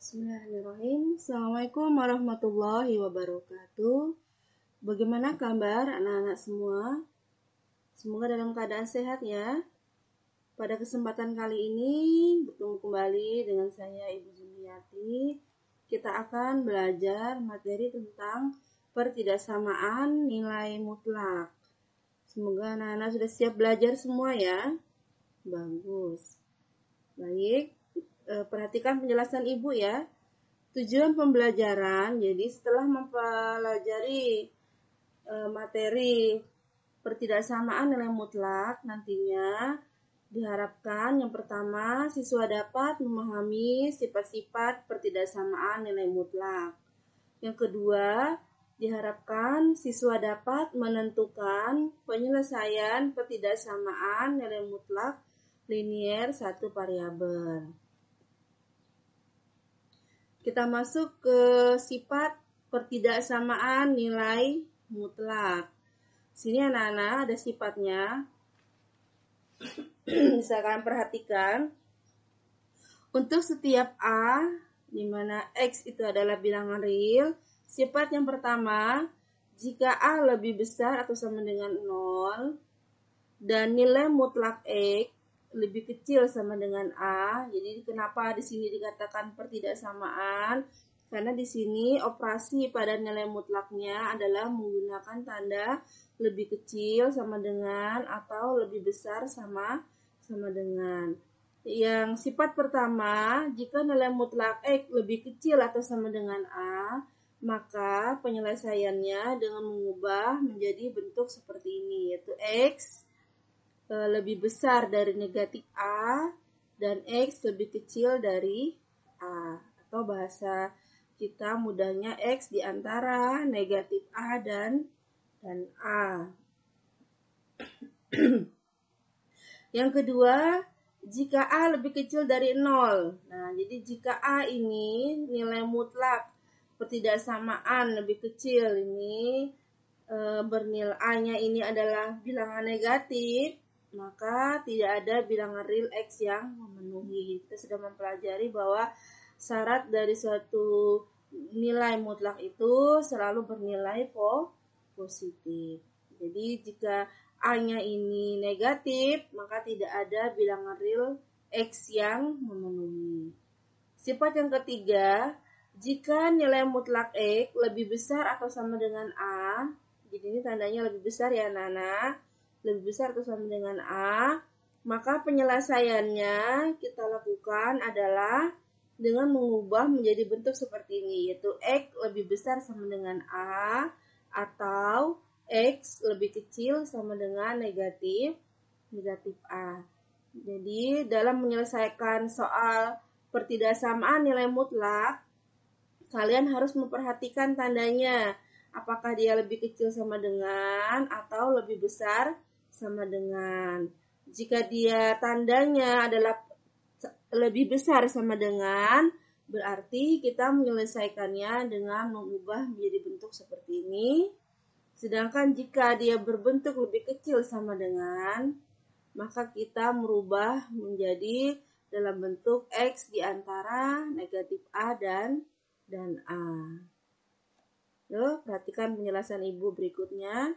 Bismillahirrahmanirrahim. Assalamualaikum warahmatullahi wabarakatuh. Bagaimana kabar anak-anak semua? Semoga dalam keadaan sehat ya. Pada kesempatan kali ini bertemu kembali dengan saya Ibu Jumiati. Kita akan belajar materi tentang pertidaksamaan nilai mutlak. Semoga anak-anak sudah siap belajar semua ya. Bagus. Baik. Perhatikan penjelasan Ibu ya. Tujuan pembelajaran, jadi setelah mempelajari materi pertidaksamaan nilai mutlak, nantinya diharapkan yang pertama siswa dapat memahami sifat-sifat pertidaksamaan nilai mutlak. Yang kedua, diharapkan siswa dapat menentukan penyelesaian pertidaksamaan nilai mutlak linier satu variabel. Kita masuk ke sifat pertidaksamaan nilai mutlak. Sini anak-anak ada sifatnya. Bisa kalian perhatikan. Untuk setiap A, di mana X itu adalah bilangan real, sifat yang pertama, jika A lebih besar atau sama dengan 0, dan nilai mutlak X lebih kecil sama dengan A. Jadi kenapa di sini dikatakan pertidaksamaan? Karena di sini operasi pada nilai mutlaknya adalah menggunakan tanda lebih kecil sama dengan atau lebih besar sama dengan. Yang sifat pertama, jika nilai mutlak X lebih kecil atau sama dengan A, maka penyelesaiannya dengan mengubah menjadi bentuk seperti ini, yaitu X lebih besar dari negatif A dan X lebih kecil dari A. Atau bahasa kita mudahnya X di antara negatif A dan A. Yang kedua, jika A lebih kecil dari 0. Nah, jadi jika A ini nilai mutlak pertidaksamaan lebih kecil ini bernilai A-nya ini adalah bilangan negatif, maka tidak ada bilangan real X yang memenuhi. Kita sudah mempelajari bahwa syarat dari suatu nilai mutlak itu selalu bernilai positif. Jadi jika A-nya ini negatif, maka tidak ada bilangan real X yang memenuhi. Sifat yang ketiga, jika nilai mutlak X lebih besar atau sama dengan A, jadi ini tandanya lebih besar ya anak-anak, lebih besar atau sama dengan A, maka penyelesaiannya kita lakukan adalah dengan mengubah menjadi bentuk seperti ini, yaitu X lebih besar sama dengan A atau X lebih kecil sama dengan negatif A. Jadi dalam menyelesaikan soal pertidaksamaan nilai mutlak, kalian harus memperhatikan tandanya. Apakah dia lebih kecil sama dengan atau lebih besar sama dengan. Jika dia tandanya adalah lebih besar sama dengan, berarti kita menyelesaikannya dengan mengubah menjadi bentuk seperti ini. Sedangkan jika dia berbentuk lebih kecil sama dengan, maka kita merubah menjadi dalam bentuk X di antara negatif A dan A. Yuk, perhatikan penjelasan Ibu berikutnya.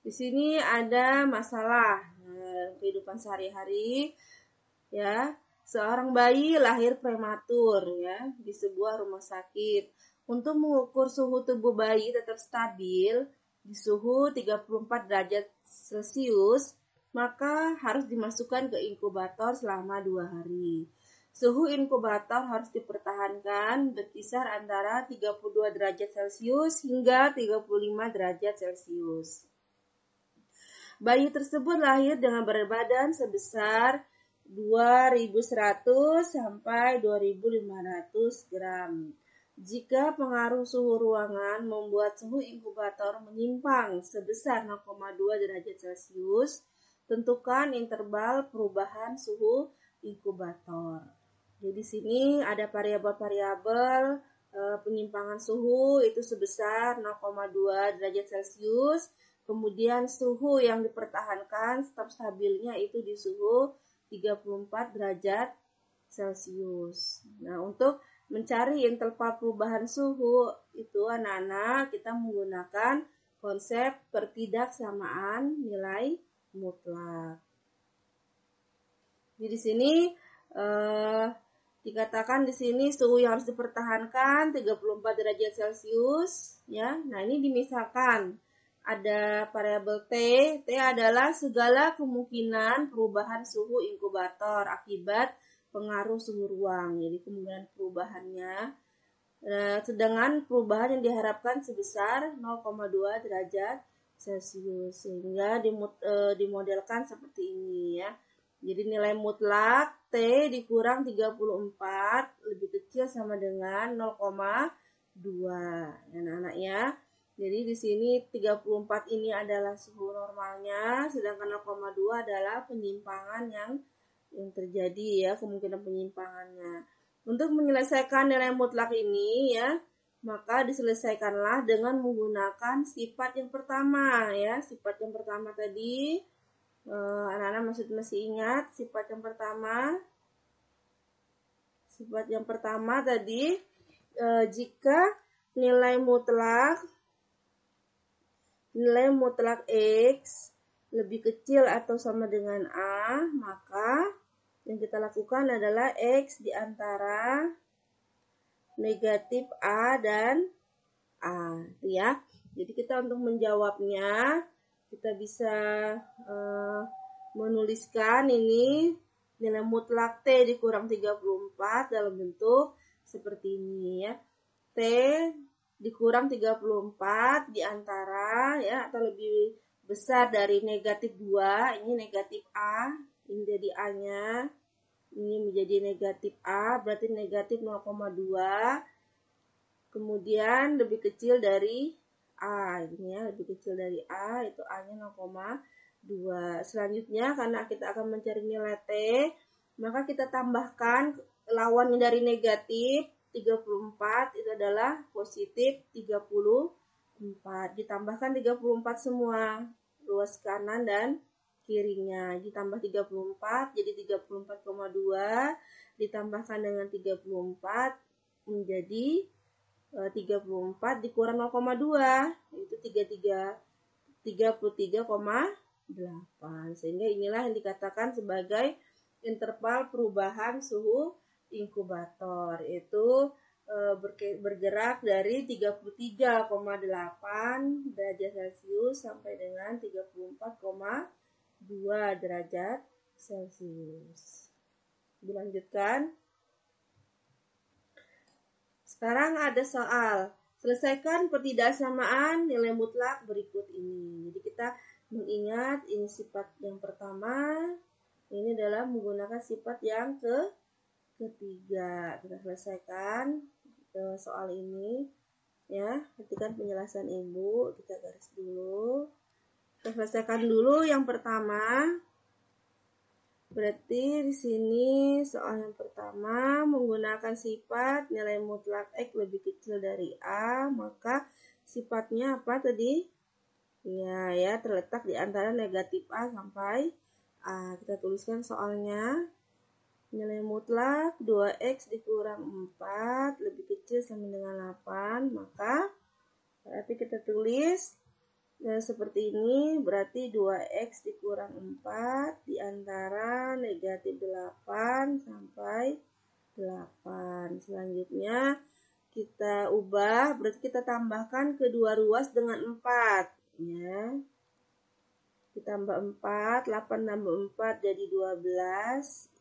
Di sini ada masalah kehidupan sehari-hari ya. Seorang bayi lahir prematur ya di sebuah rumah sakit. Untuk mengukur suhu tubuh bayi tetap stabil di suhu 34 derajat Celcius, maka harus dimasukkan ke inkubator selama 2 hari. Suhu inkubator harus dipertahankan berkisar antara 32 derajat Celcius hingga 35 derajat Celcius. Bayi tersebut lahir dengan berat badan sebesar 2.100 sampai 2.500 gram. Jika pengaruh suhu ruangan membuat suhu inkubator menyimpang sebesar 0,2 derajat Celcius, tentukan interval perubahan suhu inkubator. Jadi di sini ada variabel-variabel penyimpangan suhu itu sebesar 0,2 derajat Celcius. Kemudian suhu yang dipertahankan tetap stabilnya itu di suhu 34 derajat Celcius. Nah, untuk mencari interval perubahan suhu itu anak-anak kita menggunakan konsep pertidaksamaan nilai mutlak. Jadi di sini dikatakan di sini suhu yang harus dipertahankan 34 derajat Celcius ya. Nah, ini dimisalkan ada variabel T. T adalah segala kemungkinan perubahan suhu inkubator akibat pengaruh suhu ruang. Jadi kemungkinan perubahannya sedangkan perubahan yang diharapkan sebesar 0,2 derajat Celcius. Sehingga dimodelkan seperti ini ya. Jadi nilai mutlak T dikurang 34 lebih kecil sama dengan 0,2. Anak-anak ya. Jadi di sini 34 ini adalah suhu normalnya, sedangkan 0,2 adalah penyimpangan yang terjadi ya, kemungkinan penyimpangannya. Untuk menyelesaikan nilai mutlak ini ya, maka diselesaikanlah dengan menggunakan sifat yang pertama ya. Sifat yang pertama tadi anak-anak masih ingat sifat yang pertama? Sifat yang pertama tadi jika nilai mutlak X lebih kecil atau sama dengan A, maka yang kita lakukan adalah X di antara negatif A dan A ya. Jadi kita untuk menjawabnya kita bisa menuliskan ini nilai mutlak T dikurang 34 dalam bentuk seperti ini ya. T dikurang 34 di antara ya atau lebih besar dari negatif 2, ini negatif A, ini jadi A-nya. Ini menjadi negatif A, berarti negatif 0,2. Kemudian lebih kecil dari A, ini ya, lebih kecil dari A, itu A-nya 0,2. Selanjutnya, karena kita akan mencari nilai T, maka kita tambahkan lawannya dari negatif 34, itu adalah positif 34. Ditambahkan 34 semua, ruas kanan dan kirinya. Ditambah 34, jadi 34,2. Ditambahkan dengan 34, menjadi 34 dikurang 0,2 itu 33,8. Sehingga inilah yang dikatakan sebagai interval perubahan suhu inkubator, itu bergerak dari 33,8 derajat Celcius sampai dengan 34,2 derajat Celcius. Dilanjutkan. Sekarang ada soal. Selesaikan pertidaksamaan nilai mutlak berikut ini. Jadi kita mengingat ini sifat yang pertama. Ini adalah menggunakan sifat yang ketiga. Kita selesaikan soal ini. Ya, perhatikan penjelasan Ibu. Kita garis dulu. Kita selesaikan dulu yang pertama. Berarti di sini soal yang pertama menggunakan sifat nilai mutlak X lebih kecil dari A, maka sifatnya apa tadi? Ya, terletak di antara negatif A sampai A. Kita tuliskan soalnya. Nilai mutlak 2X dikurang 4 lebih kecil sama dengan 8, maka berarti kita tulis seperti ini, berarti 2X dikurang 4 di antara negatif 8 sampai 8. Selanjutnya kita ubah, berarti kita tambahkan kedua ruas dengan 4 ya. Kita tambah 4, 8 tambah 4 jadi 12.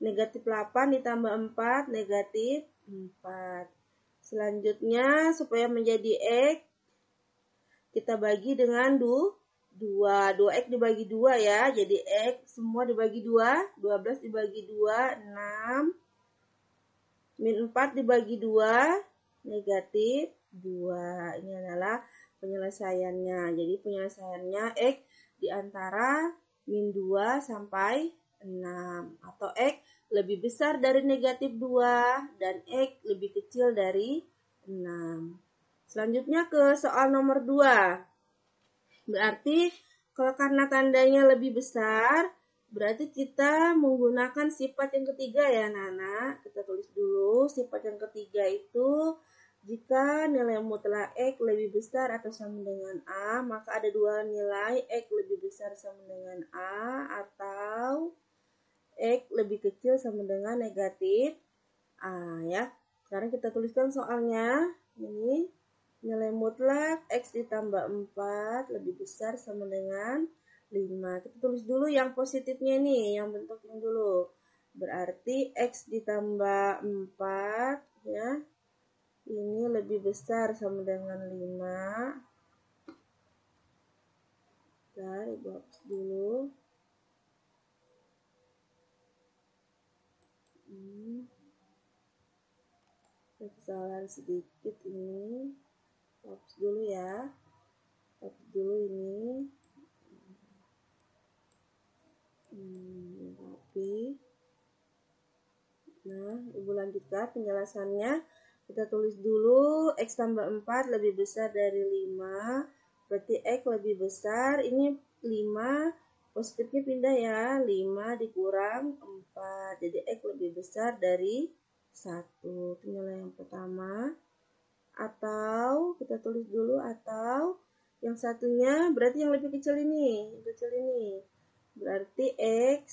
Negatif 8 ditambah 4 negatif 4. Selanjutnya supaya menjadi X kita bagi dengan 2x dibagi 2 ya. Jadi X semua dibagi 2. 12 dibagi 2, 6. Min 4 dibagi 2, negatif 2. Ini adalah penyelesaiannya. Jadi penyelesaiannya X di antara min 2 sampai 6. Atau X lebih besar dari negatif 2 dan X lebih kecil dari 6. Selanjutnya ke soal nomor 2. Berarti kalau karena tandanya lebih besar, Berarti kita menggunakan sifat yang ketiga ya Nana. Kita tulis dulu sifat yang ketiga itu jika nilai mutlak X lebih besar atau sama dengan A, maka ada dua nilai X lebih besar sama dengan A atau X lebih kecil sama dengan negatif A ya. Sekarang kita tuliskan soalnya. Ini nilai mutlak X ditambah 4 lebih besar sama dengan 5. Kita tulis dulu yang positifnya nih, yang bentuknya dulu. Berarti X ditambah 4 ya. Ini lebih besar sama dengan 5. Bentar, Ibu hapus dulu. Kesalahan sedikit ini. Hapus dulu ya. Hapus dulu ini. Copy. Nah, Ibu lanjutkan penjelasannya. Kita tulis dulu X tambah 4 lebih besar dari 5. Berarti X lebih besar. Ini 5. Positifnya pindah ya. 5 dikurang 4. Jadi X lebih besar dari 1. Itu nilai yang pertama. Atau, kita tulis dulu atau. Yang satunya berarti yang lebih kecil ini. Yang kecil ini. Berarti X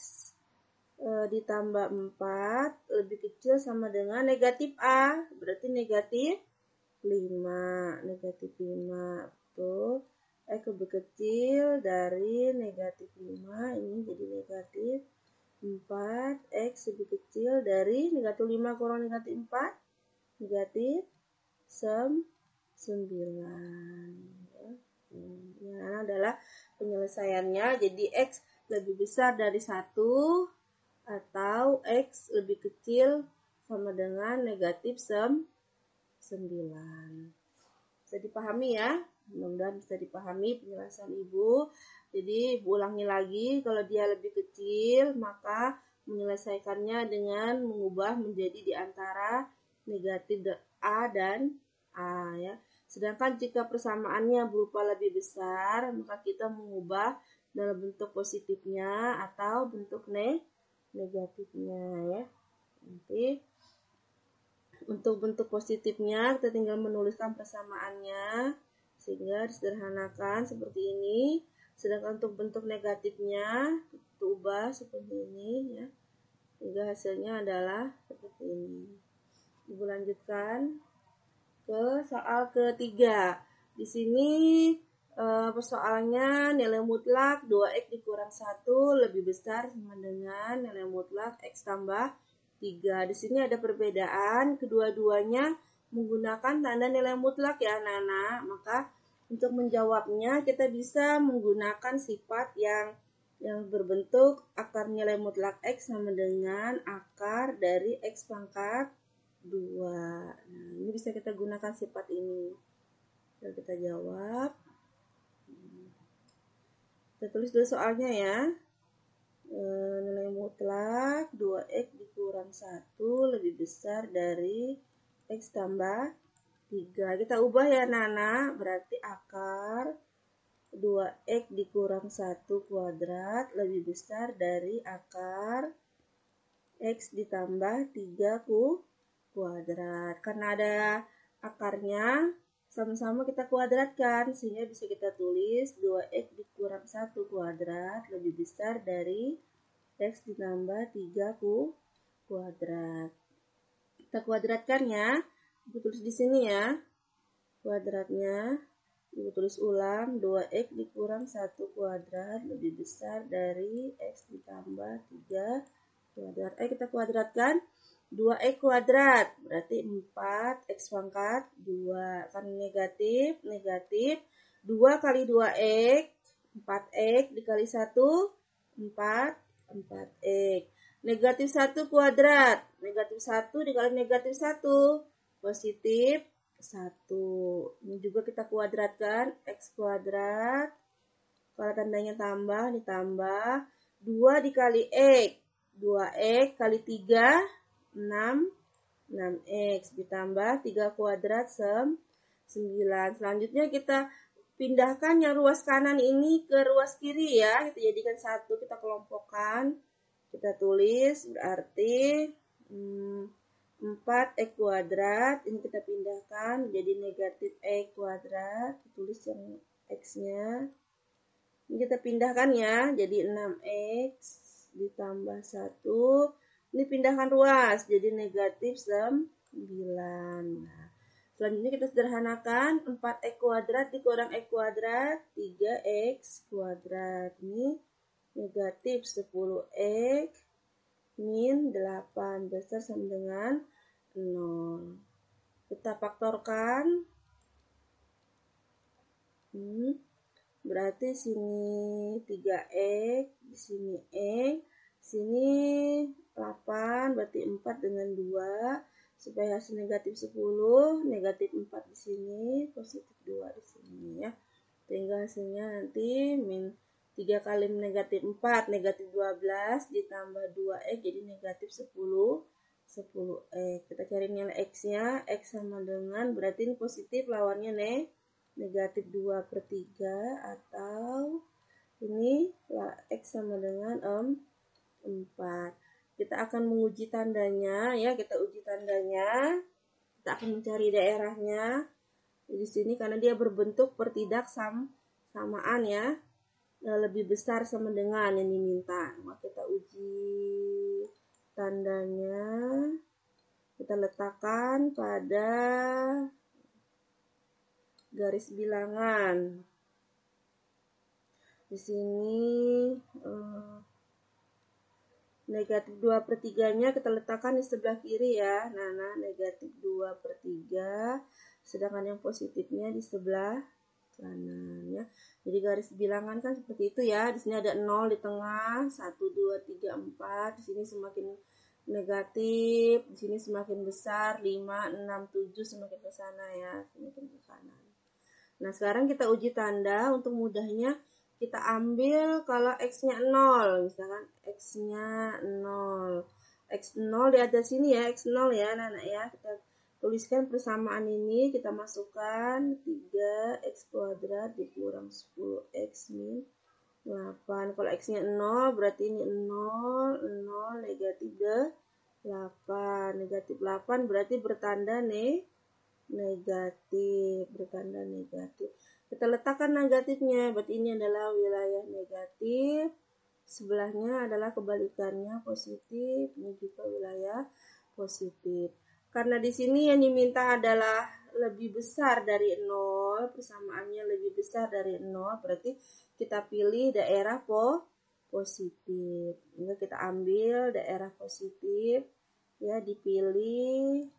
ditambah 4 lebih kecil sama dengan negatif A. Berarti negatif 5. Negatif 5. Tuh. X lebih kecil dari negatif 5. Ini jadi negatif 4. X lebih kecil dari negatif 5 kurang negatif 4. Negatif 9. Ini adalah penyelesaiannya. Jadi X lebih besar dari 1 atau X lebih kecil sama dengan negatif 9. Bisa dipahami ya? Mudah-mudahan bisa dipahami penjelasan Ibu. Jadi Ibu ulangi lagi, kalau dia lebih kecil maka menyelesaikannya dengan mengubah menjadi di antara negatif A dan A ya. Sedangkan jika persamaannya berupa lebih besar, maka kita mengubah dalam bentuk positifnya atau bentuk negatifnya ya. Nanti untuk bentuk positifnya kita tinggal menuliskan persamaannya sehingga disederhanakan seperti ini. Sedangkan untuk bentuk negatifnya kita ubah seperti ini ya. Sehingga hasilnya adalah seperti ini. Ibu lanjutkan ke soal ketiga. Di sini persoalannya nilai mutlak 2x dikurang 1 lebih besar sama dengan nilai mutlak x tambah 3. Di sini ada perbedaan, kedua-duanya menggunakan tanda nilai mutlak ya anak-anak. Maka untuk menjawabnya kita bisa menggunakan sifat yang berbentuk akar nilai mutlak x sama dengan akar dari x pangkat 2. Nah, ini bisa kita gunakan sifat ini. Lalu kita jawab. Kita tulis dulu soalnya ya. Nilai mutlak 2x dikurang 1 lebih besar dari x tambah 3. Kita ubah ya Nana. Berarti akar 2x dikurang 1 kuadrat lebih besar dari akar x ditambah 3 kuadrat. Karena ada akarnya, sama-sama kita kuadratkan sehingga bisa kita tulis 2x dikurang 1 kuadrat lebih besar dari x ditambah 3 kuadrat. Kita kuadratkan ya. Ibu tulis di sini ya. Kuadratnya. Ibu tulis ulang 2x dikurang 1 kuadrat lebih besar dari x ditambah 3 kuadrat. Kita kuadratkan 2x kuadrat berarti 4x pangkat 2 kan negatif 2 kali 2x 4x dikali 1 4x negatif 1 kuadrat negatif 1 dikali negatif 1 positif 1. Ini juga kita kuadratkan x kuadrat kalau tandanya tambah ditambah 2 dikali x 2x kali 3 6x ditambah 3 kuadrat 9. Selanjutnya kita pindahkan yang ruas kanan ini ke ruas kiri ya. Kita jadikan satu, kita kelompokkan. Kita tulis berarti 4 kuadrat. Ini kita pindahkan jadi negatif kuadrat. Tulis yang X-nya. Ini kita pindahkan ya. Jadi 6X ditambah 1. Ini pindahkan ruas. Jadi negatif 9. Nah, selanjutnya kita sederhanakan. 4X kuadrat dikurang X kuadrat. 3X kuadrat. Ini negatif 10X min 8 besar sama dengan 0. Kita faktorkan. Berarti sini 3X, di sini X, sini 8, berarti 4 dengan 2. Supaya hasil negatif 10, negatif 4 di sini, positif 2 di sini ya. Sehingga hasilnya nanti min 3 kali negatif 4, negatif 12 ditambah 2X jadi negatif 10 10X. Kita cari nilai X-nya, X sama dengan, berarti ini positif, lawannya negatif 2/3 atau ini X sama dengan 4. Kita akan menguji tandanya ya, kita uji tandanya. Kita akan mencari daerahnya. Di sini karena dia berbentuk pertidak samaan ya. Lebih besar sama dengan yang diminta. Maka kita uji tandanya. Kita letakkan pada garis bilangan. Di sini negatif 2/3-nya kita letakkan di sebelah kiri ya. Nah, negatif 2/3. Sedangkan yang positifnya di sebelah kanan ya. Jadi garis bilangan kan seperti itu ya. Di sini ada 0 di tengah, 1 2 3 4. Di sini semakin negatif, di sini semakin besar, 5 6 7 semakin ke sana ya, semakin ke kanan. Nah, sekarang kita uji tanda. Untuk mudahnya kita ambil kalau X-nya 0, misalkan X-nya 0. X0 di atas sini ya, X0 ya, anak-anak ya. Kita tuliskan persamaan ini, kita masukkan 3X kuadrat dikurang 10X min 8. Kalau X-nya 0, berarti ini 0, 0, negatif 8. Negatif 8 berarti bertanda negatif, bertanda negatif. Kita letakkan negatifnya, berarti ini adalah wilayah negatif. Sebelahnya adalah kebalikannya positif, ini juga wilayah positif. Karena di sini yang diminta adalah lebih besar dari 0, persamaannya lebih besar dari 0, berarti kita pilih daerah positif. Ini kita ambil daerah positif, ya dipilih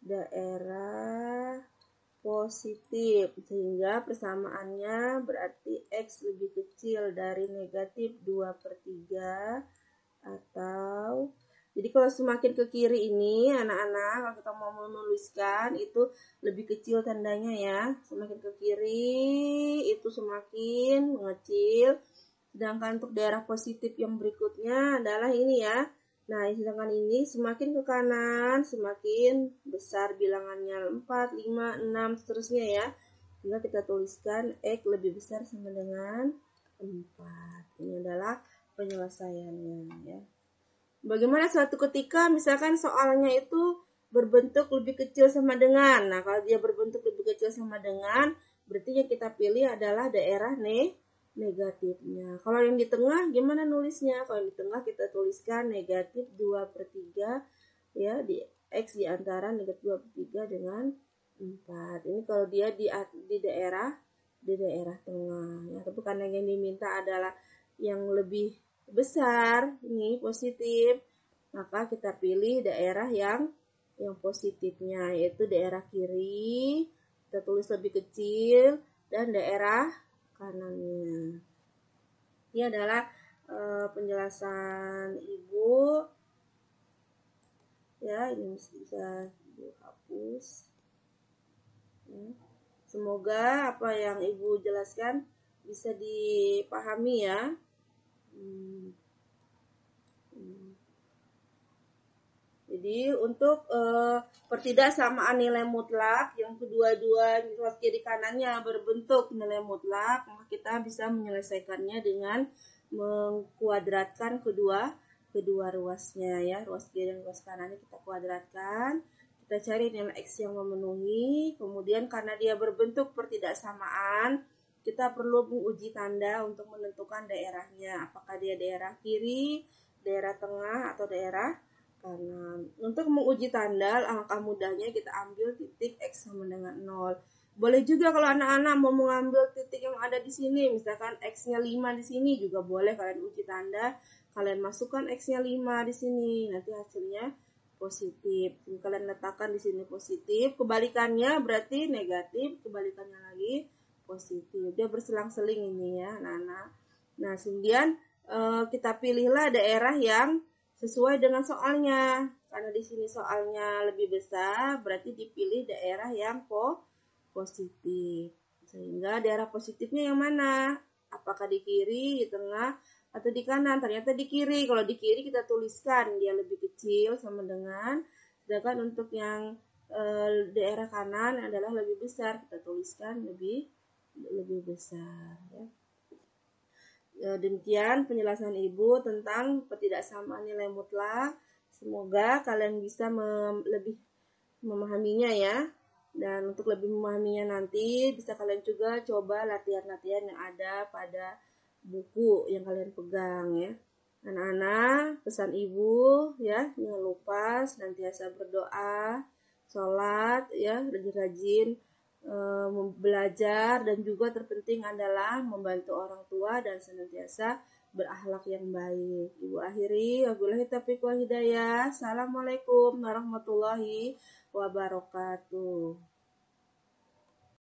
daerah positif, sehingga persamaannya berarti X lebih kecil dari negatif 2/3 atau jadi kalau semakin ke kiri ini anak-anak, kalau kita mau menuliskan itu lebih kecil tandanya ya. Semakin ke kiri itu semakin mengecil. Sedangkan untuk daerah positif yang berikutnya adalah ini ya. Nah, sedangkan ini semakin ke kanan semakin besar bilangannya 4, 5, 6 seterusnya ya. Sehingga kita tuliskan X lebih besar sama dengan 4. Ini adalah penyelesaiannya ya. Bagaimana suatu ketika misalkan soalnya itu berbentuk lebih kecil sama dengan. Nah, kalau dia berbentuk lebih kecil sama dengan, berarti yang kita pilih adalah daerah negatifnya. Kalau yang di tengah gimana nulisnya? Kalau yang di tengah kita tuliskan negatif 2/3 ya, di X di antara negatif 2/3 dengan 4. Ini kalau dia di daerah tengah ya. Tapi karena yang diminta adalah yang lebih besar, ini positif, maka kita pilih daerah yang positifnya, yaitu daerah kiri, kita tulis lebih kecil, dan daerah kanannya. Ini adalah penjelasan Ibu. Ya, ini bisa dihapus. Ya. Semoga apa yang Ibu jelaskan bisa dipahami ya. Jadi untuk pertidaksamaan nilai mutlak yang kedua-dua ruas kiri kanannya berbentuk nilai mutlak, maka kita bisa menyelesaikannya dengan mengkuadratkan kedua ruasnya ya, ruas kiri dan ruas kanannya kita kuadratkan. Kita cari nilai X yang memenuhi, kemudian karena dia berbentuk pertidaksamaan, kita perlu menguji tanda untuk menentukan daerahnya, apakah dia daerah kiri, daerah tengah, atau daerah kanan. Untuk menguji tanda, alangkah mudahnya kita ambil titik X sama dengan 0. Boleh juga kalau anak-anak mau mengambil titik yang ada di sini, misalkan X-nya 5 di sini juga boleh kalian uji tanda. Kalian masukkan X-nya 5 di sini, nanti hasilnya positif. Kalian letakkan di sini positif, kebalikannya berarti negatif, kebalikannya lagi positif. Dia berselang-seling ini ya, anak-anak. Nah, kemudian kita pilihlah daerah yang sesuai dengan soalnya. Karena di sini soalnya lebih besar, berarti dipilih daerah yang positif. Sehingga daerah positifnya yang mana? Apakah di kiri, di tengah, atau di kanan? Ternyata di kiri. Kalau di kiri kita tuliskan dia lebih kecil sama dengan, sedangkan untuk yang daerah kanan adalah lebih besar, kita tuliskan lebih besar ya. Demikian penjelasan Ibu tentang pertidaksamaan nilai mutlak. Semoga kalian bisa lebih memahaminya ya. Dan untuk lebih memahaminya nanti bisa kalian juga coba latihan-latihan yang ada pada buku yang kalian pegang ya. Anak-anak, pesan Ibu ya, jangan lupa senantiasa berdoa, sholat ya, rajin-rajin belajar, dan juga terpenting adalah membantu orang tua dan senantiasa berakhlak yang baik. Ibu akhiri, wabillahi taufiq wal hidayah. Assalamualaikum warahmatullahi wabarakatuh.